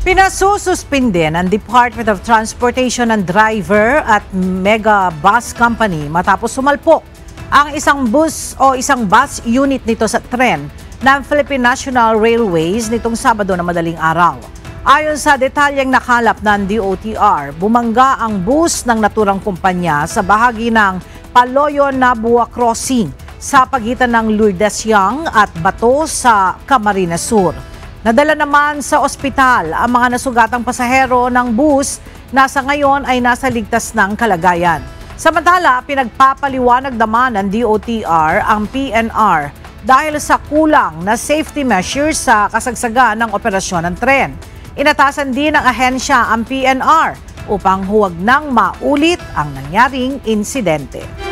Pinasususpinde ng Department of Transportation ng driver at Mega Bus Company matapos sumalpok ang isang bus unit nito sa tren ng Philippine National Railways nitong Sabado na madaling araw. Ayon sa detalyeng nakalap ng DOTR, bumangga ang bus ng naturang kumpanya sa bahagi ng Paloyo-Nabua Crossing sa pagitan ng Lourdes Yang at Bato sa Camarines Sur. Nadala naman sa ospital ang mga nasugatang pasahero ng bus na sa ngayon ay nasa ligtas ng kalagayan. Samantala, pinagpapaliwanag naman ng DOTR ang PNR dahil sa kulang na safety measures sa kasagsagan ng operasyon ng tren. Inatasan din ng ahensya ang PNR upang huwag nang maulit ang nangyaring insidente.